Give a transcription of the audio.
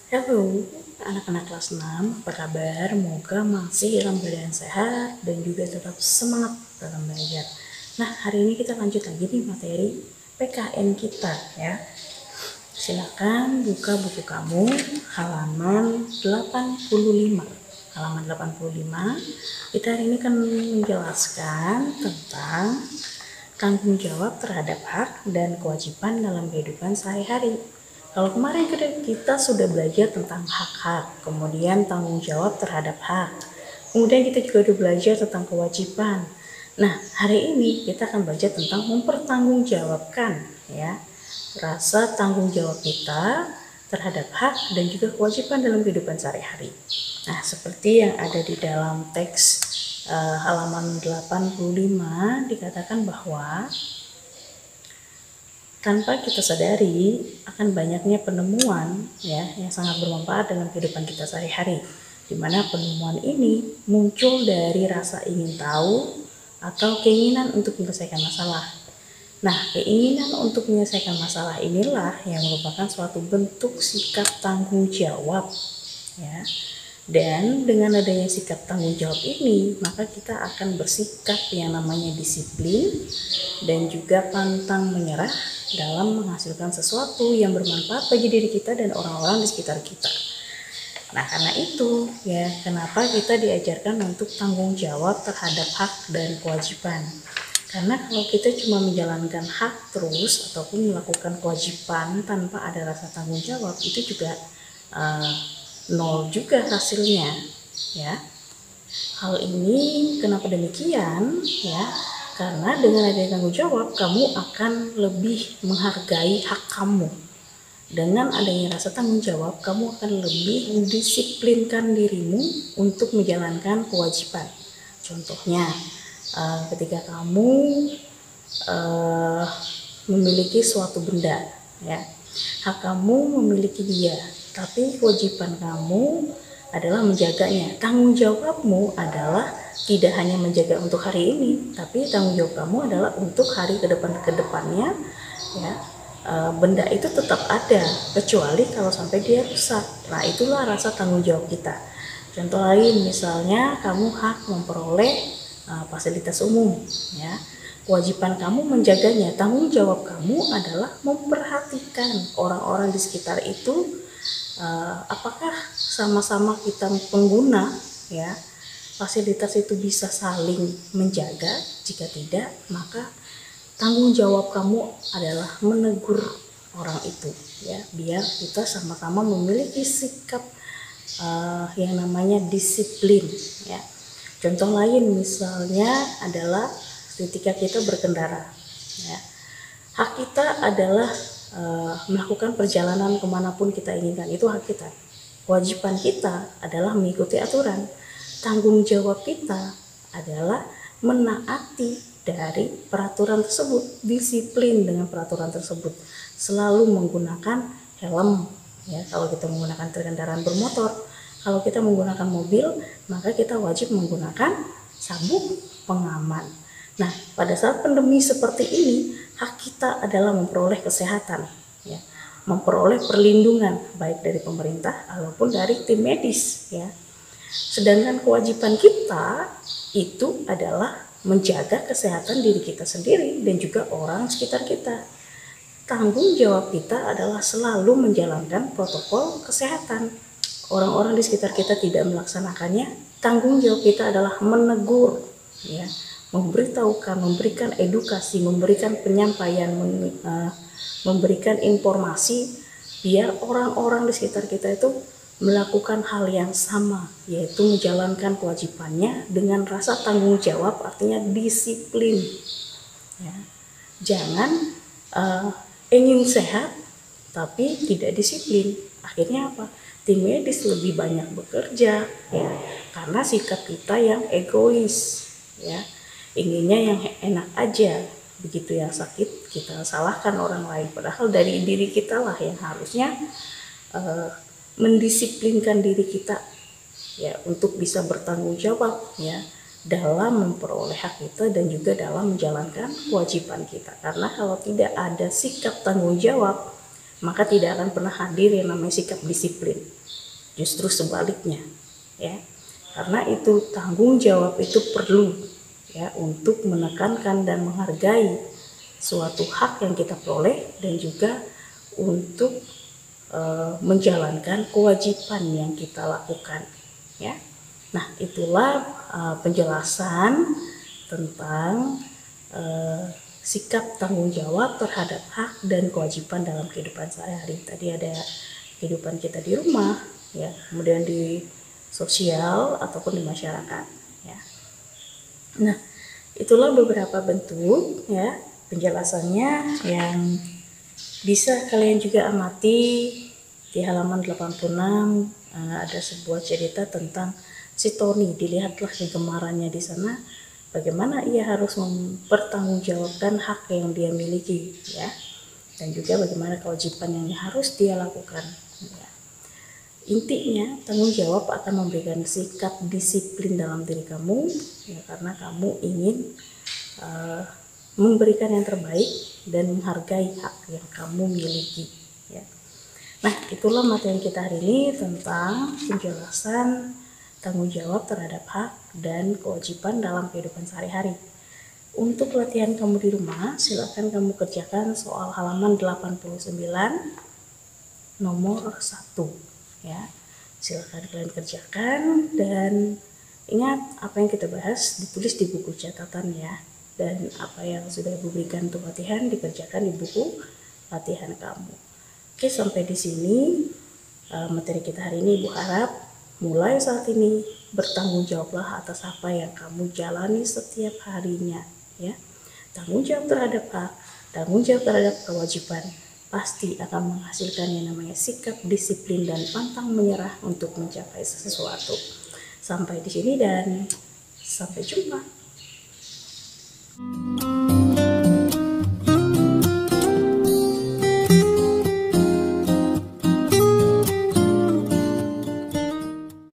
Halo, anak-anak kelas 6, apa kabar? Semoga masih dalam keadaan sehat dan juga tetap semangat dalam belajar. Nah, hari ini kita lanjut lagi nih materi PKN kita ya. Silakan buka buku kamu halaman 85. Halaman 85. Kita hari ini akan menjelaskan tentang tanggung jawab terhadap hak dan kewajiban dalam kehidupan sehari-hari. Kalau kemarin kita sudah belajar tentang hak-hak, kemudian tanggung jawab terhadap hak, kemudian kita juga sudah belajar tentang kewajiban. Nah, hari ini kita akan belajar tentang mempertanggungjawabkan ya rasa tanggung jawab kita terhadap hak dan juga kewajiban dalam kehidupan sehari-hari. Nah, seperti yang ada di dalam teks halaman 85 dikatakan bahwa tanpa kita sadari akan banyaknya penemuan ya yang sangat bermanfaat dalam kehidupan kita sehari-hari, di mana penemuan ini muncul dari rasa ingin tahu atau keinginan untuk menyelesaikan masalah. Nah, keinginan untuk menyelesaikan masalah inilah yang merupakan suatu bentuk sikap tanggung jawab ya. Dan dengan adanya sikap tanggung jawab ini, maka kita akan bersikap yang namanya disiplin dan juga pantang menyerah dalam menghasilkan sesuatu yang bermanfaat bagi diri kita dan orang-orang di sekitar kita. Nah, karena itu ya, kenapa kita diajarkan untuk tanggung jawab terhadap hak dan kewajiban. Karena kalau kita cuma menjalankan hak terus ataupun melakukan kewajiban tanpa ada rasa tanggung jawab, itu juga nol juga hasilnya ya. Hal ini kenapa demikian ya? Karena dengan adanya tanggung jawab, kamu akan lebih menghargai hak kamu. Dengan adanya rasa tanggung jawab, kamu akan lebih mendisiplinkan dirimu untuk menjalankan kewajiban. Contohnya, ketika kamu memiliki suatu benda ya, hak kamu memiliki dia, tapi kewajiban kamu adalah menjaganya. Tanggung jawabmu adalah tidak hanya menjaga untuk hari ini, tapi tanggung jawab kamu adalah untuk hari kedepannya ya. Benda itu tetap ada kecuali kalau sampai dia rusak. Nah, itulah rasa tanggung jawab kita. Contoh lain, misalnya kamu hak memperoleh fasilitas umum ya. Kewajiban kamu menjaganya, tanggung jawab kamu adalah memperhatikan orang-orang di sekitar itu, apakah sama-sama kita pengguna ya fasilitas itu bisa saling menjaga. Jika tidak, maka tanggung jawab kamu adalah menegur orang itu ya, biar kita sama-sama memiliki sikap yang namanya disiplin ya. Contoh lain misalnya adalah ketika kita berkendara ya, hak kita adalah melakukan perjalanan kemanapun kita inginkan, itu hak kita. Kewajiban kita adalah mengikuti aturan. Tanggung jawab kita adalah menaati dari peraturan tersebut, disiplin dengan peraturan tersebut, selalu menggunakan helm ya kalau kita menggunakan kendaraan bermotor. Kalau kita menggunakan mobil, maka kita wajib menggunakan sabuk pengaman. Nah, pada saat pandemi seperti ini, hak kita adalah memperoleh kesehatan ya, memperoleh perlindungan baik dari pemerintah ataupun dari tim medis ya. Sedangkan kewajiban kita itu adalah menjaga kesehatan diri kita sendiri dan juga orang sekitar kita. Tanggung jawab kita adalah selalu menjalankan protokol kesehatan. Orang-orang di sekitar kita tidak melaksanakannya, tanggung jawab kita adalah menegur ya, memberitahukan, memberikan edukasi, memberikan penyampaian, memberikan informasi biar orang-orang di sekitar kita itu melakukan hal yang sama, yaitu menjalankan kewajibannya dengan rasa tanggung jawab, artinya disiplin ya. Jangan ingin sehat tapi tidak disiplin, akhirnya apa? Tim medis lebih banyak bekerja ya, karena sikap kita yang egois ya, inginnya yang enak aja. Begitu yang sakit kita salahkan orang lain, padahal dari diri kita lah yang harusnya mendisiplinkan diri kita ya untuk bisa bertanggung jawab ya dalam memperoleh hak kita dan juga dalam menjalankan kewajiban kita. Karena kalau tidak ada sikap tanggung jawab, maka tidak akan pernah hadir yang namanya sikap disiplin. Justru sebaliknya, ya. Karena itu tanggung jawab itu perlu, ya, untuk menekankan dan menghargai suatu hak yang kita peroleh dan juga untuk menjalankan kewajiban yang kita lakukan, ya. Nah, itulah penjelasan tentang sikap tanggung jawab terhadap hak dan kewajiban dalam kehidupan sehari-hari. Tadi ada kehidupan kita di rumah, ya, kemudian di sosial ataupun di masyarakat, ya. Nah, itulah beberapa bentuk, ya, penjelasannya yang bisa kalian juga amati di halaman 86. Ada sebuah cerita tentang si Tony. Dilihatlah kegemarannya di sana, bagaimana ia harus mempertanggungjawabkan hak yang dia miliki, ya, dan juga bagaimana kewajiban yang harus dia lakukan, ya. Intinya, tanggung jawab akan memberikan sikap disiplin dalam diri kamu, ya, karena kamu ingin memberikan yang terbaik dan menghargai hak yang kamu miliki, ya. Nah, itulah materi kita hari ini tentang penjelasan tanggung jawab terhadap hak dan kewajiban dalam kehidupan sehari-hari. Untuk latihan kamu di rumah, silakan kamu kerjakan soal halaman 89 nomor 1, ya. Silakan kalian kerjakan dan ingat apa yang kita bahas ditulis di buku catatan, ya. Dan apa yang sudah Ibu berikan untuk latihan dikerjakan di buku latihan kamu. Oke, sampai di sini materi kita hari ini. Ibu harap mulai saat ini bertanggung jawablah atas apa yang kamu jalani setiap harinya, ya. Tanggung jawab terhadap hak, tanggung jawab terhadap kewajiban pasti akan menghasilkan yang namanya sikap disiplin dan pantang menyerah untuk mencapai sesuatu. Sampai di sini dan sampai jumpa.